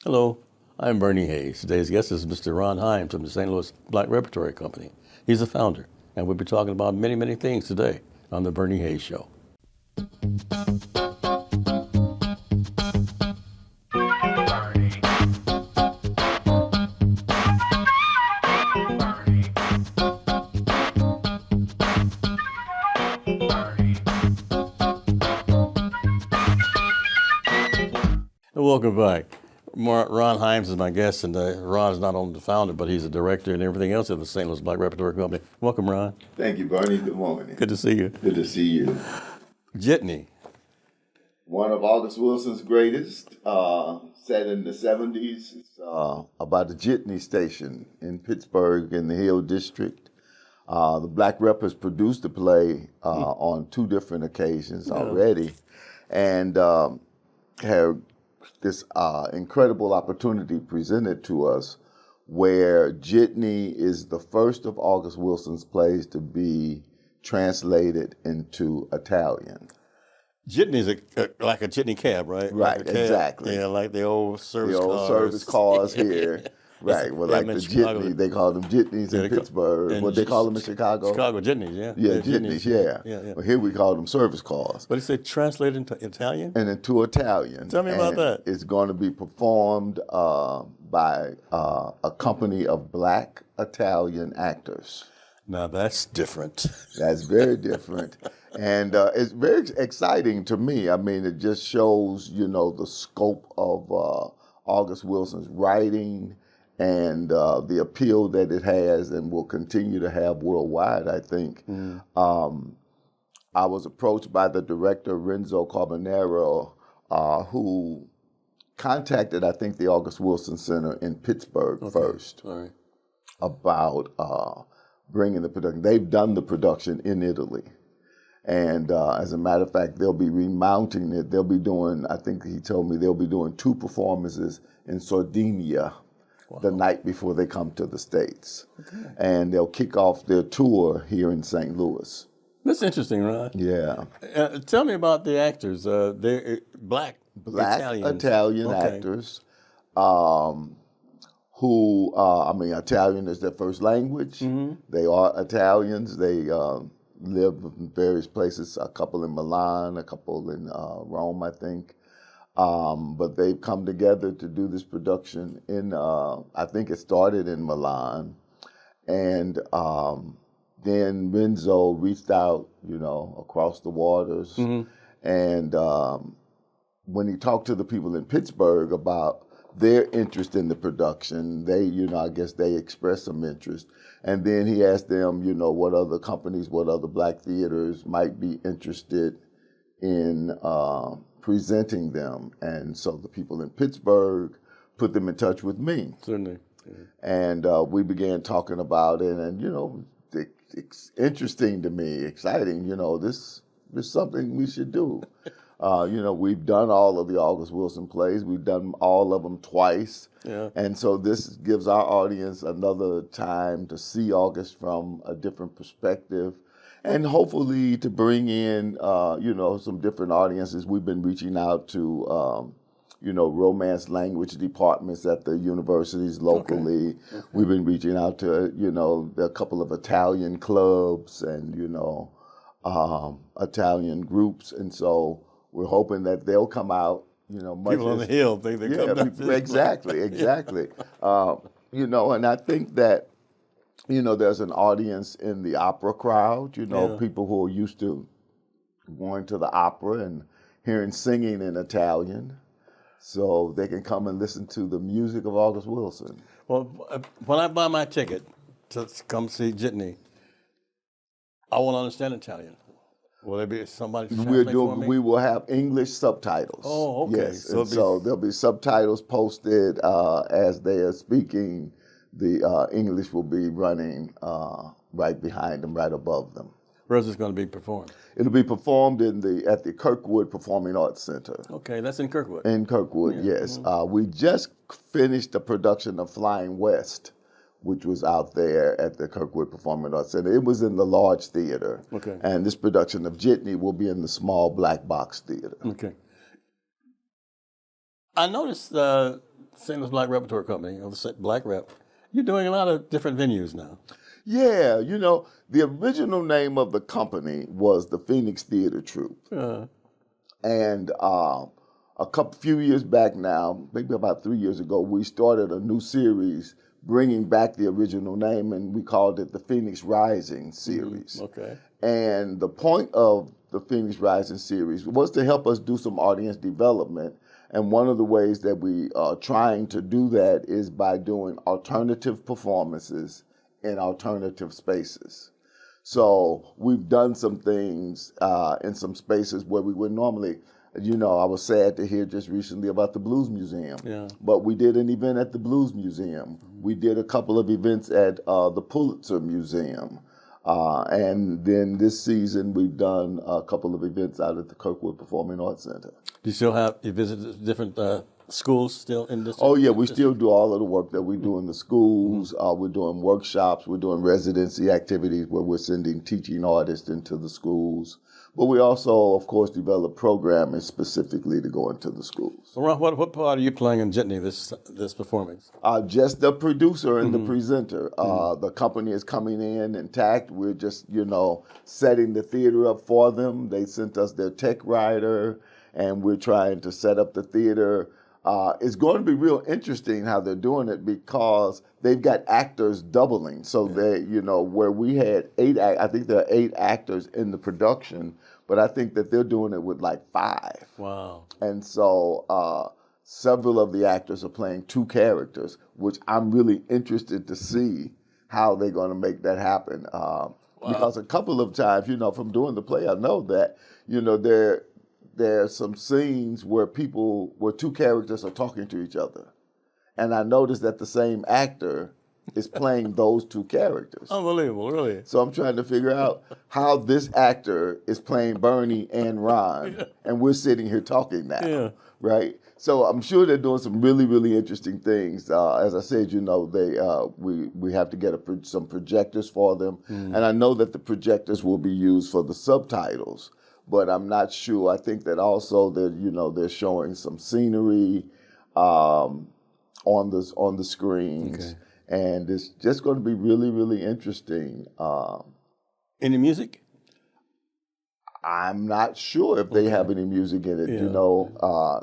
Hello, I'm Bernie Hayes. Today's guest is Mr. Ron Himes from the St. Louis Black Repertory Company. He's the founder, and we'll be talking about many, many things today on The Bernie Hayes Show. Welcome back. Ron Himes is my guest, and Ron is not only the founder, but he's a director and everything else of the St. Louis Black Repertory Company. Welcome, Ron. Thank you, Bernie. Good morning. Good to see you. Good to see you. Jitney. One of August Wilson's greatest, set in the 70s. It's about the Jitney station in Pittsburgh in the Hill District. The Black Reppers produced the play on two different occasions already, and have this incredible opportunity presented to us where Jitney is the first of August Wilson's plays to be translated into Italian. Jitney's like a jitney cab, right? Right, like exactly. Yeah, like the old service The old cars. service cars here. Right, well, like the Jitney, they call them Jitneys in Pittsburgh. What they call them in Chicago? Chicago Jitneys, yeah. Yeah, Jitneys, yeah. Well, here we call them service cars. But it said translated into Italian? And into Italian. Tell me about that. It's going to be performed by a company of Black Italian actors. Now that's different. That's very different. And it's very exciting to me. I mean, it just shows, the scope of August Wilson's writing and the appeal that it has and will continue to have worldwide, I think. I was approached by the director, Renzo Carbonero, who contacted, I think, the August Wilson Center in Pittsburgh first about bringing the production. They've done the production in Italy. And as a matter of fact, they'll be remounting it. They'll be doing, I think he told me, they'll be doing 2 performances in Sardinia the night before they come to the States. Okay. And they'll kick off their tour here in St. Louis. That's interesting, Ron. Yeah. Tell me about the actors. They're Black Italian actors who, Italian is their first language. Mm-hmm. They are Italians. They live in various places, a couple in Milan, a couple in Rome, I think. But they've come together to do this production in, I think it started in Milan. And then Renzo reached out, across the waters. Mm-hmm. And when he talked to the people in Pittsburgh about their interest in the production, they, I guess they expressed some interest. And then he asked them, what other companies, what other Black theaters might be interested in presenting them. And so the people in Pittsburgh put them in touch with me. Certainly. Yeah. And we began talking about it, and, it's interesting to me, exciting, this is something we should do. We've done all of the August Wilson plays. We've done all of them twice. Yeah. And so this gives our audience another time to see August from a different perspective and hopefully to bring in, some different audiences. We've been reaching out to, romance language departments at the universities locally. Okay. We've been reaching out to, a couple of Italian clubs and, Italian groups. And so we're hoping that they'll come out, people on the Hill think they come down. Exactly. And I think that, there's an audience in the opera crowd, people who are used to going to the opera and hearing singing in Italian. So they can come and listen to the music of August Wilson. Well, when I buy my ticket to come see Jitney, I want to understand Italian. Will there be somebody to translate for me? We will have English subtitles. Oh, okay. Yes, so there'll be subtitles posted as they are speaking. The English will be running right behind them, right above them. Where is this going to be performed? It'll be performed at the Kirkwood Performing Arts Center. Okay, that's in Kirkwood. In Kirkwood, yes. Mm-hmm. We just finished the production of Flying West, which was out there at the Kirkwood Performing Arts Center. It was in the large theater. Okay. And this production of Jitney will be in the small black box theater. Okay. I noticed St. Louis Black Repertory Company, or the Black Rep. You're doing a lot of different venues now. Yeah, the original name of the company was the Phoenix Theater Troupe. And few years back now, maybe about 3 years ago, we started a new series bringing back the original name, and we called it the Phoenix Rising series. Okay. And the point of the Phoenix Rising series was to help us do some audience development. And one of the ways that we are trying to do that is by doing alternative performances in alternative spaces. So we've done some things in some spaces where we would normally, I was sad to hear just recently about the Blues Museum. Yeah. But we did an event at the Blues Museum. We did a couple of events at the Pulitzer Museum. And then this season, we've done a couple of events out at the Kirkwood Performing Arts Center. Do you still you visit different schools still in this? Oh, yeah, we still do all of the work that we do in the schools. We're doing workshops. We're doing residency activities where we're sending teaching artists into the schools. But we also, of course, develop programming specifically to go into the schools. So, Ron, what part are you playing in Jitney this performance? Just the producer and the presenter. The company is coming in intact. We're just, setting the theater up for them. They sent us their tech writer, and we're trying to set up the theater. It's going to be real interesting how they're doing it because they've got actors doubling. So they, where we had I think there are 8 actors in the production, but I think that they're doing it with like 5. Wow. And so several of the actors are playing 2 characters, which I'm really interested to see how they're going to make that happen. Because a couple of times, from doing the play, I know that, there are some scenes where 2 characters are talking to each other. And I noticed that the same actor is playing those 2 characters. Unbelievable, really. So I'm trying to figure out how this actor is playing Bernie and Ron, and we're sitting here talking now, right? So I'm sure they're doing some really, really interesting things. As I said, we have to get some projectors for them, and I know that the projectors will be used for the subtitles. But I'm not sure. I think that also they're showing some scenery on the screens, and it's just going to be really, really interesting. Any music? I'm not sure if they have any music in it.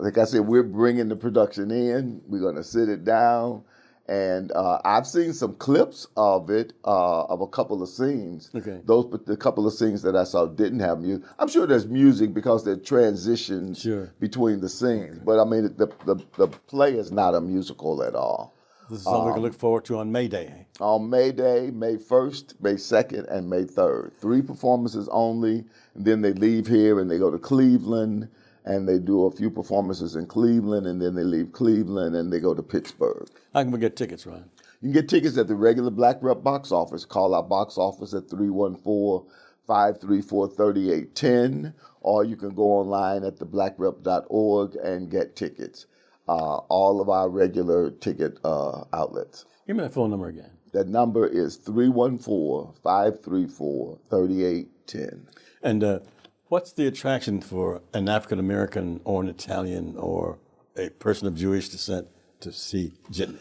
Like I said, we're bringing the production in. We're going to sit it down. And I've seen some clips of it, of a couple of scenes. Okay. But the couple of scenes that I saw didn't have music. I'm sure there's music because there are transitions between the scenes. But I mean, the play is not a musical at all. This is something we can look forward to on May Day. On May Day, May 1st, May 2nd, and May 3rd. 3 performances only. And then they leave here and they go to Cleveland. And they do a few performances in Cleveland, and then they leave Cleveland and they go to Pittsburgh. How can we get tickets, Ryan? You can get tickets at the regular Black Rep box office. Call our box office at 314-534-3810, or you can go online at theblackrep.org and get tickets. All of our regular ticket outlets. Give me that phone number again. That number is 314-534-3810. And what's the attraction for an African American or an Italian or a person of Jewish descent to see Jitney?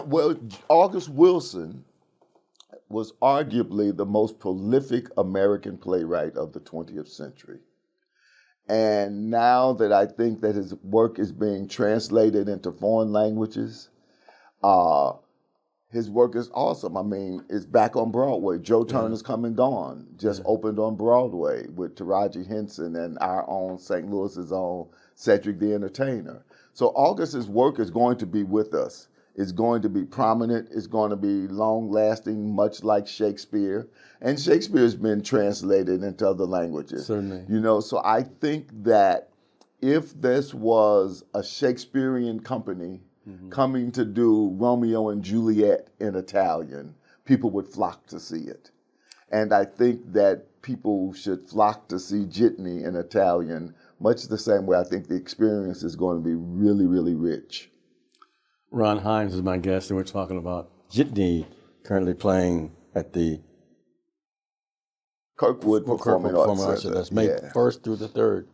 Well, August Wilson was arguably the most prolific American playwright of the 20th century. And now that I think that his work is being translated into foreign languages, his work is awesome. I mean, it's back on Broadway. Joe Turner's Come and Gone just opened on Broadway with Taraji Henson and our own St. Louis's own Cedric the Entertainer. So August's work is going to be with us. It's going to be prominent. It's going to be long-lasting, much like Shakespeare. And Shakespeare's been translated into other languages. Certainly. So I think that if this was a Shakespearean company coming to do Romeo and Juliet in Italian, people would flock to see it. And I think that people should flock to see Jitney in Italian, much the same way I think the experience is going to be really, really rich. Ron Himes is my guest, and we're talking about Jitney currently playing at the Kirkwood Performing Arts Center. That's May 1st through the 3rd,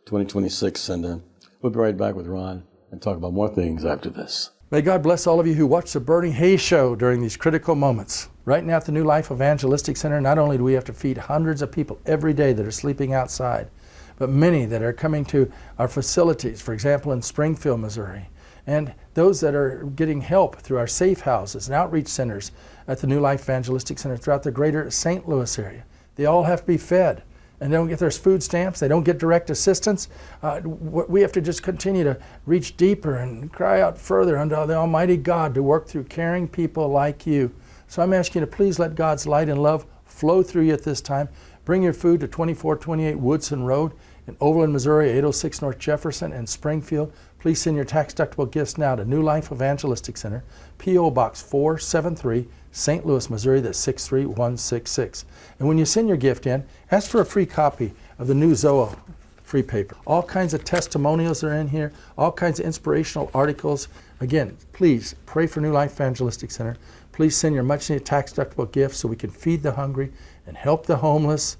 2026. And we'll be right back with Ron and talk about more things after this. May God bless all of you who watch the Burning Hay Show during these critical moments. Right now at the New Life Evangelistic Center, not only do we have to feed hundreds of people every day that are sleeping outside, but many that are coming to our facilities, for example, in Springfield, Missouri, and those that are getting help through our safe houses and outreach centers at the New Life Evangelistic Center throughout the greater St. Louis area. They all have to be fed, and they don't get their food stamps, they don't get direct assistance. We have to just continue to reach deeper and cry out further unto the Almighty God to work through caring people like you. So I'm asking you to please let God's light and love flow through you at this time. Bring your food to 2428 Woodson Road in Overland, Missouri, 806 North Jefferson, and Springfield. Please send your tax-deductible gifts now to New Life Evangelistic Center, P.O. Box 473, St. Louis, Missouri, that's 63166. And when you send your gift in, ask for a free copy of the new Zoa free paper. All kinds of testimonials are in here, all kinds of inspirational articles. Again, please pray for New Life Evangelistic Center. Please send your much-needed tax-deductible gifts so we can feed the hungry and help the homeless.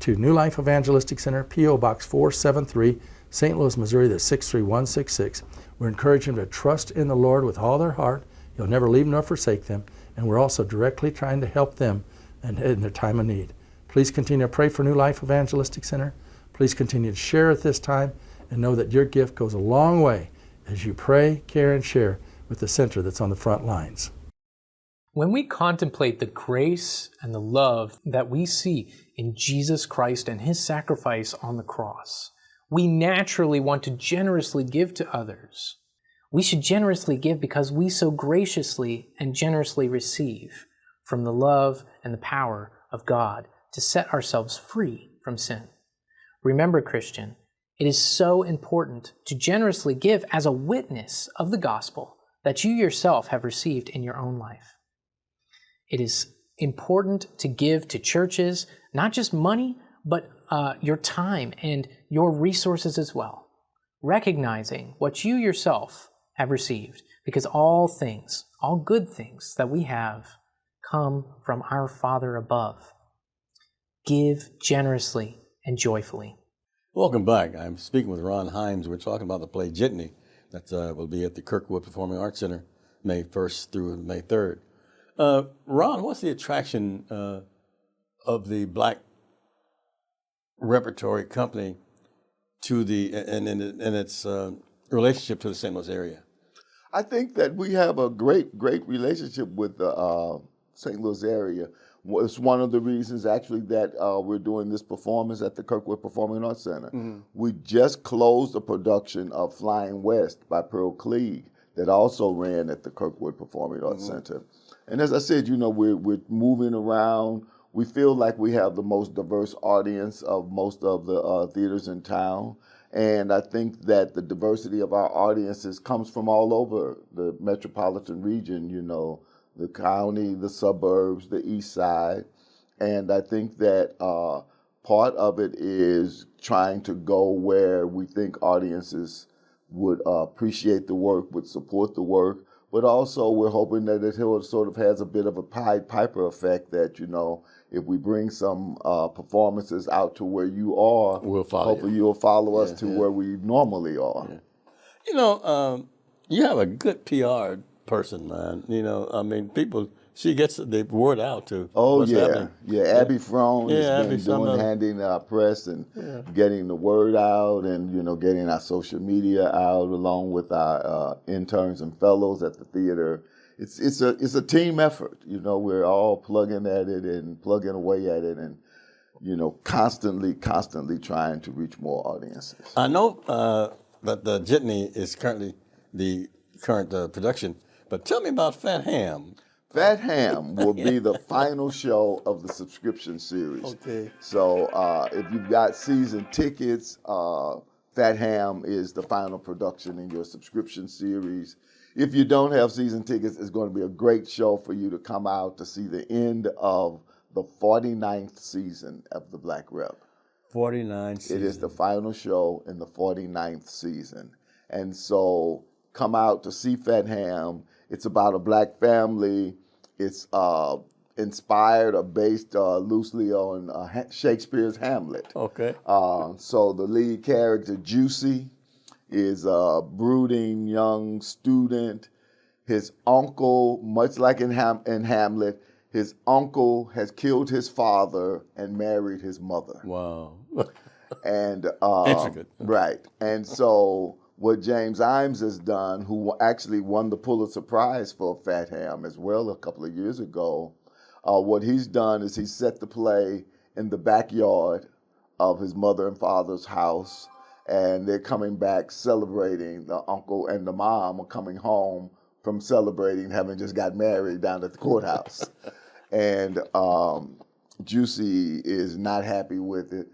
To New Life Evangelistic Center, P.O. Box 473, St. Louis, Missouri, that's 63166. We're encouraging them to trust in the Lord with all their heart. He'll never leave nor forsake them. And we're also directly trying to help them in their time of need. Please continue to pray for New Life Evangelistic Center. Please continue to share at this time and know that your gift goes a long way as you pray, care, and share with the center that's on the front lines. When we contemplate the grace and the love that we see in Jesus Christ and His sacrifice on the cross, we naturally want to generously give to others. We should generously give because we so graciously and generously receive from the love and the power of God to set ourselves free from sin. Remember, Christian, it is so important to generously give as a witness of the gospel that you yourself have received in your own life. It is important to give to churches, not just money, but your time and your resources as well, recognizing what you yourself have received, because all things, all good things that we have come from our Father above. Give generously and joyfully. Welcome back. I'm speaking with Ron Himes. We're talking about the play Jitney that will be at the Kirkwood Performing Arts Center May 1st through May 3rd. Ron, what's the attraction of the Black Repertory Company to its relationship to the St. Louis area? I think that we have a great relationship with the St. Louis area. It's one of the reasons, actually, that we're doing this performance at the Kirkwood Performing Arts Center. Mm-hmm. We just closed a production of Flying West by Pearl Cleage that also ran at the Kirkwood Performing Arts Center. And as I said, we're moving around. We feel like we have the most diverse audience of most of the theaters in town. And I think that the diversity of our audiences comes from all over the metropolitan region, the county, the suburbs, the east side. And I think that part of it is trying to go where we think audiences would appreciate the work, would support the work, but also we're hoping that it sort of has a bit of a Pied Piper effect that, if we bring some performances out to where you are, hopefully you'll follow us to where we normally are. Yeah. You have a good PR person, man. People, she gets the word out to what's happening. Yeah, Abby Frone has been handing our press and getting the word out and, getting our social media out along with our interns and fellows at the theater. It's a team effort. We're all plugging at it and plugging away at it and, constantly trying to reach more audiences. I know that the Jitney is currently the current production, but tell me about Fat Ham. Fat Ham will be the final show of the subscription series. Okay. So if you've got season tickets, Fat Ham is the final production in your subscription series. If you don't have season tickets, it's going to be a great show for you to come out to see the end of the 49th season of the Black Rep. 49 seasons. It is the final show in the 49th season. And so come out to see Fat Ham. It's about a black family. It's inspired or based loosely on Shakespeare's Hamlet. Okay. So the lead character, Juicy, is a brooding young student. His uncle, much like in Hamlet, his uncle has killed his father and married his mother. Wow. And Intricate. Right. And so what James Imes has done, who actually won the Pulitzer Prize for Fat Ham as well a couple of years ago, what he's done is he set the play in the backyard of his mother and father's house, and they're coming back celebrating. The uncle and the mom are coming home from celebrating having just got married down at the courthouse. And Juicy is not happy with it.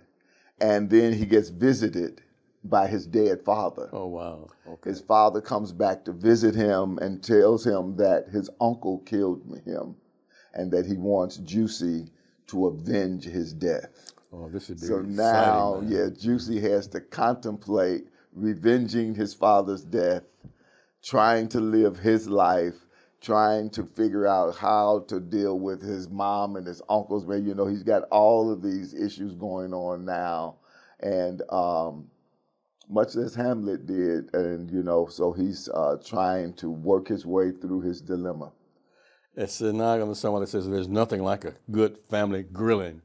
And then he gets visited by his dead father. Oh, wow. Okay. His father comes back to visit him and tells him that his uncle killed him and that he wants Juicy to avenge his death. Oh, this should be So exciting, now, man. Juicy has to contemplate revenging his father's death, trying to live his life, trying to figure out how to deal with his mom and his uncles. He's got all of these issues going on now. And much as Hamlet did, and so he's trying to work his way through his dilemma. It's not going to someone that says there's nothing like a good family grilling.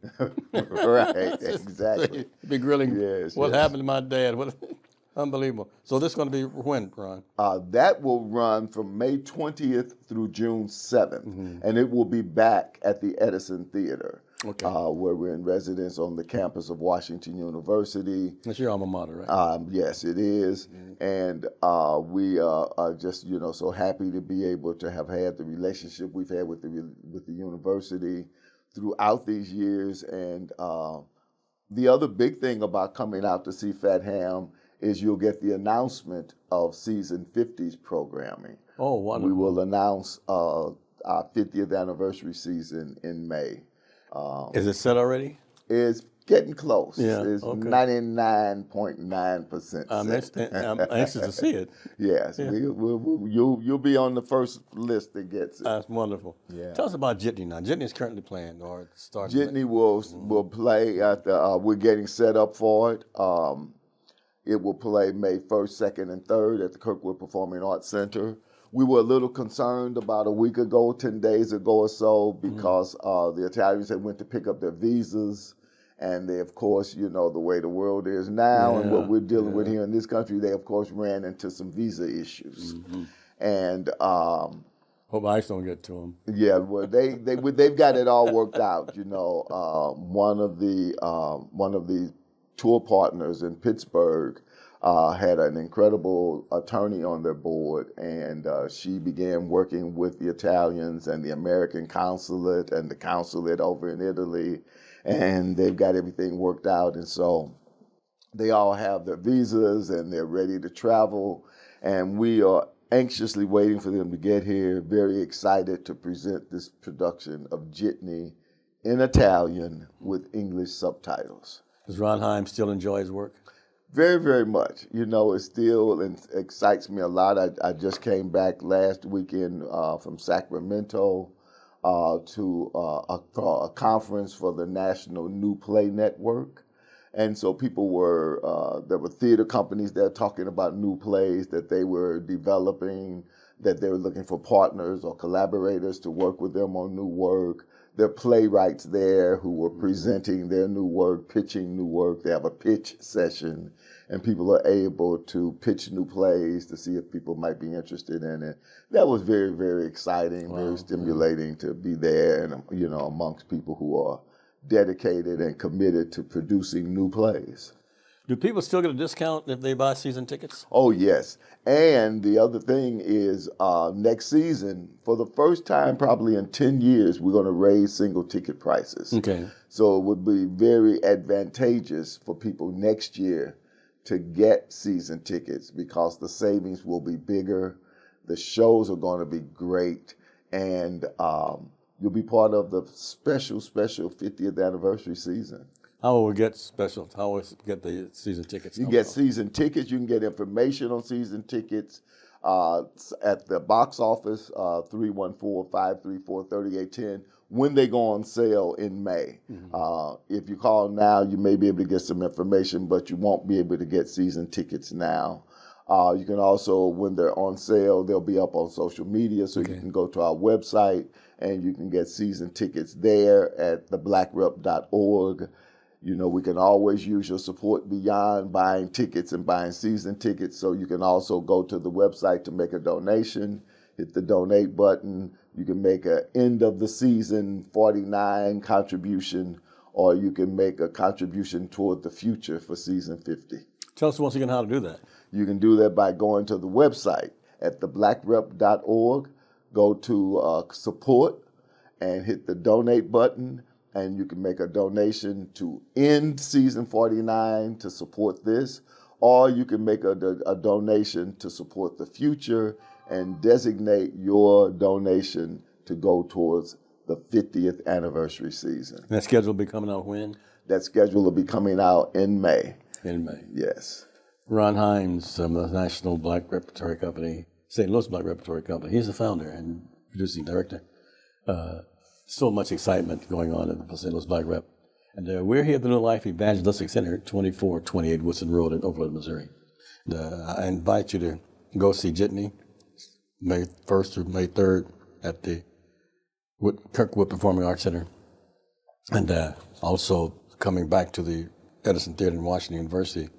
Right, exactly. Be grilling. Yes, What yes. happened to my dad? Unbelievable. So this is going to be when, Ron? That will run from May 20th through June 7th, and it will be back at the Edison Theater, Okay. where we're in residence on the campus of Washington University. That's your alma mater, right? Yes, it is. And we are just, so happy to be able to have had the relationship we've had with the university throughout these years. And the other big thing about coming out to see Fat Ham is you'll get the announcement of season 50's programming. Oh, wonderful. We will announce our 50th anniversary season in May. Is it set already? It's getting close. Yeah, It's okay. 99.9% I'm set. anxious to see it. Yes, Yeah. you'll be on the first list that gets it. That's wonderful. Yeah. Tell us about Jitney now. Jitney is currently playing or starting. Jitney will play at the. We're getting set up for it. It will play May 1st, 2nd, and 3rd at the Kirkwood Performing Arts Center. We were a little concerned about a week ago, 10 days ago or so, because the Italians had went to pick up their visas, and they, of course, the way the world is now and what we're dealing with here in this country, they, of course, ran into some visa issues. And Hope ICE don't get to them. yeah, well, they've got it all worked out. One of the tour partners in Pittsburgh had an incredible attorney on their board, and she began working with the Italians and the American consulate and the consulate over in Italy, and they've got everything worked out. And so they all have their visas and they're ready to travel, and we are anxiously waiting for them to get here, very excited to present this production of Jitney in Italian with English subtitles. Does Ron Himes still enjoy his work? Very, very much. It still excites me a lot. I just came back last weekend from Sacramento to a conference for the National New Play Network. And so people there were theater companies there talking about new plays that they were developing, that they were looking for partners or collaborators to work with them on new work. There are playwrights there who were presenting their new work, pitching new work. They have a pitch session, and people are able to pitch new plays to see if people might be interested in it. That was very, very exciting, very stimulating to be there and, amongst people who are dedicated and committed to producing new plays. Do people still get a discount if they buy season tickets? Oh, yes. And the other thing is next season, for the first time probably in 10 years, we're going to raise single ticket prices. Okay. So it would be very advantageous for people next year to get season tickets because the savings will be bigger. The shows are going to be great. And you'll be part of the special 50th anniversary season. How will we get get the season tickets? You get season tickets. You can get information on season tickets at the box office, 314-534-3810, when they go on sale in May. If you call now, you may be able to get some information, but you won't be able to get season tickets now. You can also, when they're on sale, they'll be up on social media, so you can go to our website and you can get season tickets there at theblackrep.org. You know, we can always use your support beyond buying tickets and buying season tickets, so you can also go to the website to make a donation, hit the donate button. You can make an end of the season 49 contribution, or you can make a contribution toward the future for season 50. Tell us once again how to do that. You can do that by going to the website at theblackrep.org, go to support, and hit the donate button, and you can make a donation to end season 49 to support this, or you can make a donation to support the future and designate your donation to go towards the 50th anniversary season. And that schedule will be coming out when? That schedule will be coming out in May. In May. Yes. Ron Himes, the National Black Repertory Company, St. Louis Black Repertory Company. He's the founder and producing director. So much excitement going on at the St. Louis Black Rep. And we're here at the New Life Evangelistic Center, 2428 Woodson Road in Overland, Missouri. And, I invite you to go see Jitney May 1st through May 3rd at the Kirkwood Performing Arts Center. And also coming back to the Edison Theater in Washington University,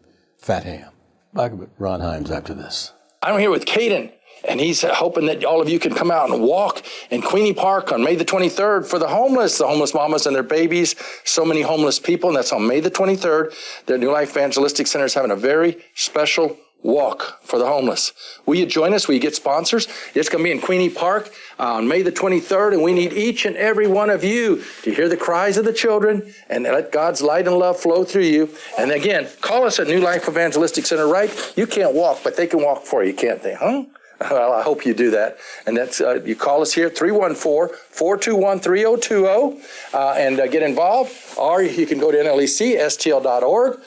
Fat Ham. Back with Ron Himes after this. I'm here with Caden, and he's hoping that all of you can come out and walk in Queenie Park on May the 23rd for the homeless mamas and their babies. So many homeless people, and that's on May the 23rd. The New Life Evangelistic Center is having a very special walk for the homeless. Will you join us? Will you get sponsors? It's going to be in Queenie Park on May the 23rd, and we need each and every one of you to hear the cries of the children and let God's light and love flow through you. And again, call us at New Life Evangelistic Center, right? You can't walk, but they can walk for you, can't they? Huh? Well, I hope you do that. And that's you call us here at 314-421-3020 and get involved. Or you can go to nlecstl.org.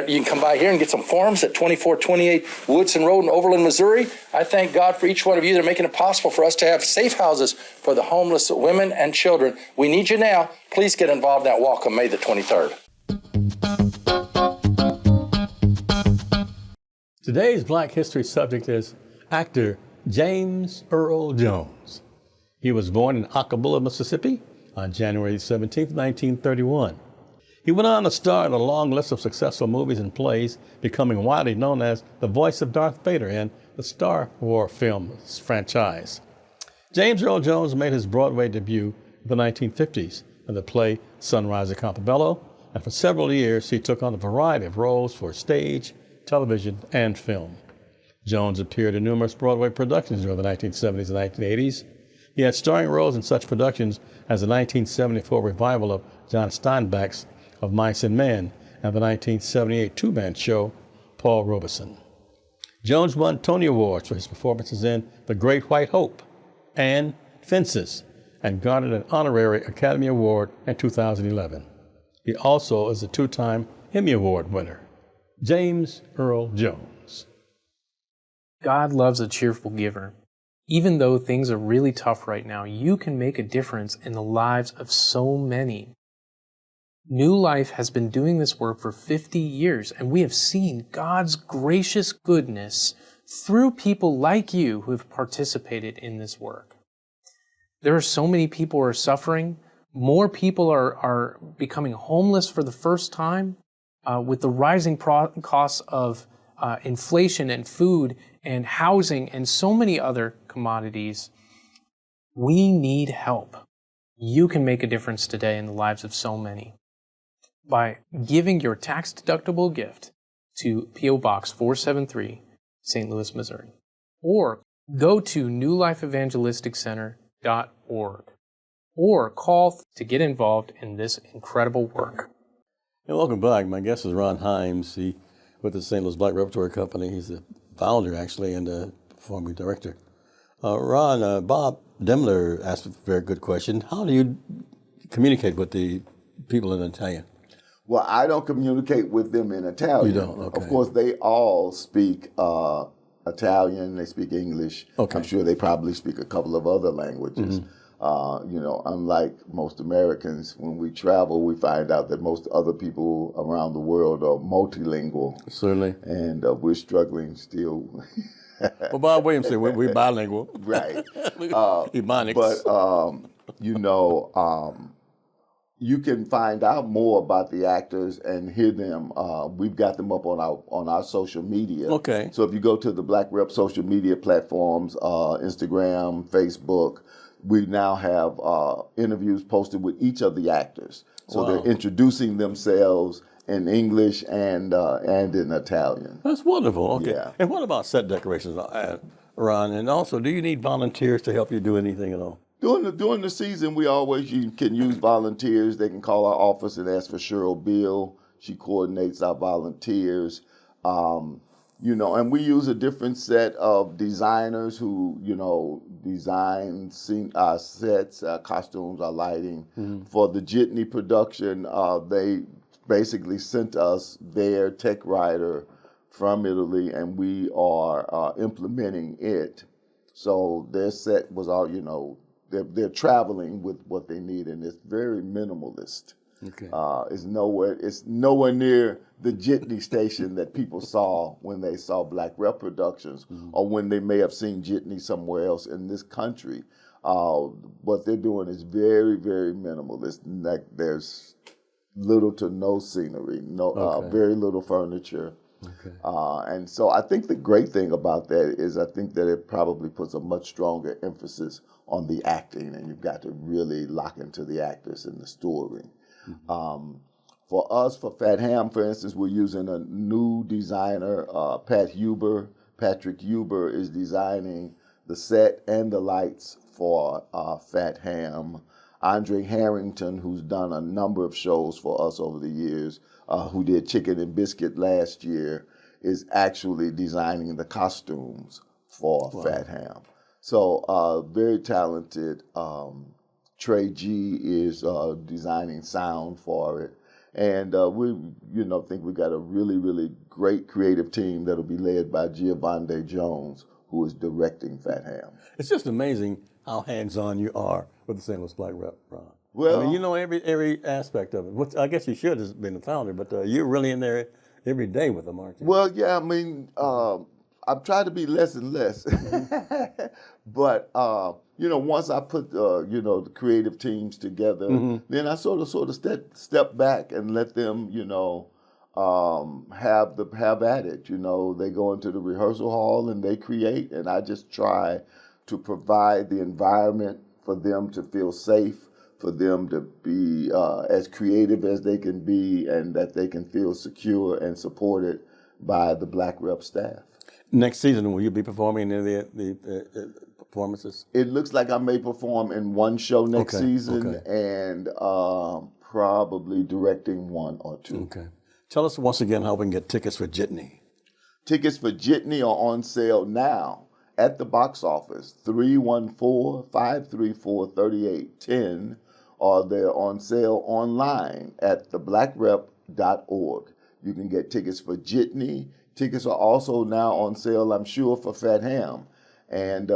You can come by here and get some forms at 2428 Woodson Road in Overland, Missouri. I thank God for each one of you that are making it possible for us to have safe houses for the homeless women and children. We need you now. Please get involved in that walk on May the 23rd. Today's Black History subject is actor James Earl Jones. He was born in Occoquan, Mississippi on January 17, 1931. He went on to star in a long list of successful movies and plays, becoming widely known as the voice of Darth Vader in the Star Wars film franchise. James Earl Jones made his Broadway debut in the 1950s in the play Sunrise at Campobello, and for several years he took on a variety of roles for stage, television, and film. Jones appeared in numerous Broadway productions during the 1970s and 1980s. He had starring roles in such productions as the 1974 revival of John Steinbeck's Of Mice and Men and the 1978 two-man show Paul Robeson. Jones won Tony Awards for his performances in The Great White Hope and Fences, and garnered an honorary Academy Award in 2011. He also is a two-time Emmy Award winner. James Earl Jones. God loves a cheerful giver. Even though things are really tough right now, you can make a difference in the lives of so many. New Life has been doing this work for 50 years, and we have seen God's gracious goodness through people like you who have participated in this work. There are so many people who are suffering. More people are becoming homeless for the first time with the rising costs of inflation and food and housing and so many other commodities. We need help. You can make a difference today in the lives of so many by giving your tax-deductible gift to P.O. Box 473, St. Louis, Missouri. Or go to newlifeevangelisticcenter.org or call to get involved in this incredible work. And welcome back. My guest is Ron Himes. He with the St. Louis Black Repertory Company. He's the founder, actually, and the performing director. Ron, Bob Demler asked a very good question. How do you communicate with the people in Italian? Well, I don't communicate with them in Italian. You don't? Okay. Of course, they all speak Italian. They speak English. Okay. I'm sure they probably speak a couple of other languages. Unlike most Americans, when we travel, we find out that most other people around the world are multilingual. Certainly. And we're struggling still. Well, Bob Williams said we're bilingual. Right. Ebonics. But, you can find out more about the actors and hear them. We've got them up on our social media. Okay. So if you go to the Black Rep social media platforms, Instagram, Facebook, we now have interviews posted with each of the actors. So they're introducing themselves in English and in Italian. That's wonderful. Okay. Yeah. And what about set decorations, Ron? And also, do you need volunteers to help you do anything at all? During the season, we always can use volunteers. They can call our office and ask for Cheryl Beal. She coordinates our volunteers. And we use a different set of designers who, design our sets, our costumes, our lighting. Mm-hmm. For the Jitney production, they basically sent us their tech writer from Italy, and we are implementing it. So their set was all, they're traveling with what they need, and it's very minimalist. Okay. It's nowhere near the Jitney station that people saw when they saw Black Rep Productions, mm-hmm. or when they may have seen Jitney somewhere else in this country. What they're doing is very, very minimalist. Like there's little to no scenery, very little furniture. Okay. And so I think the great thing about that is I think that it probably puts a much stronger emphasis on the acting, and you've got to really lock into the actors and the story. Mm-hmm. For us, for Fat Ham, for instance, we're using a new designer, Patrick Huber is designing the set and the lights for Fat Ham. Andre Harrington, who's done a number of shows for us over the years, who did Chicken and Biscuit last year, is actually designing the costumes for Fat Ham. So very talented. Trey G is designing sound for it. And we think we got a really, really great creative team that'll be led by Giovanni Jones, who is directing Fat Ham. It's just amazing how hands-on you are with the St. Louis Black Rep, Ron. Well, I mean, you know every aspect of it. Which I guess you should have been the founder, but you're really in there every day with them, aren't you? Well, yeah, I mean, I've tried to be less and less. But, once I put, the creative teams together, mm-hmm. then I sort of step back and let them, have at it. They go into the rehearsal hall and they create, and I just try to provide the environment for them to feel safe, for them to be as creative as they can be, and that they can feel secure and supported by the Black Rep staff. Next season, will you be performing in the performances? It looks like I may perform in one show next season, and probably directing one or two. Okay. Tell us once again how we can get tickets for Jitney. Tickets for Jitney are on sale now at the box office, 314-534-3810, or they're on sale online at theblackrep.org. You can get tickets for Jitney. Tickets are also now on sale, I'm sure, for Fat Ham. And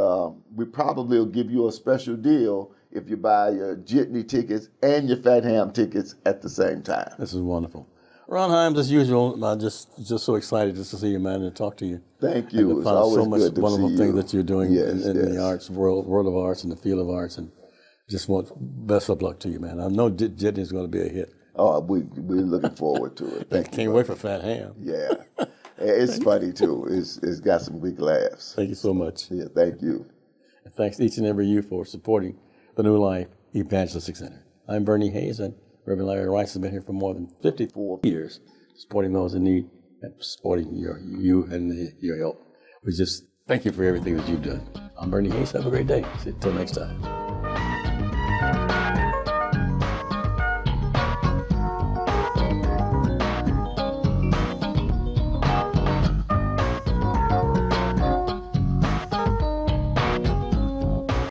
we probably will give you a special deal if you buy your Jitney tickets and your Fat Ham tickets at the same time. This is wonderful. Ron Himes, as usual, I'm just so excited just to see you, man, and talk to you. Thank you. And it's always so much good to wonderful see things you. that you're doing in the arts world of arts and the field of arts, and just want best of luck to you, man. I know Jitney is going to be a hit. Oh, we're looking forward to it. Can't wait for Fat Ham. Yeah. It's funny, too. It's got some big laughs. Thank you so much. Yeah, thank you. And thanks to each and every you for supporting the New Life Evangelistic Center. I'm Bernie Hayes, and Reverend Larry Rice has been here for more than 54 years, supporting those in need and supporting you and your help. We just thank you for everything that you've done. I'm Bernie Hayes. Have a great day. See you until next time.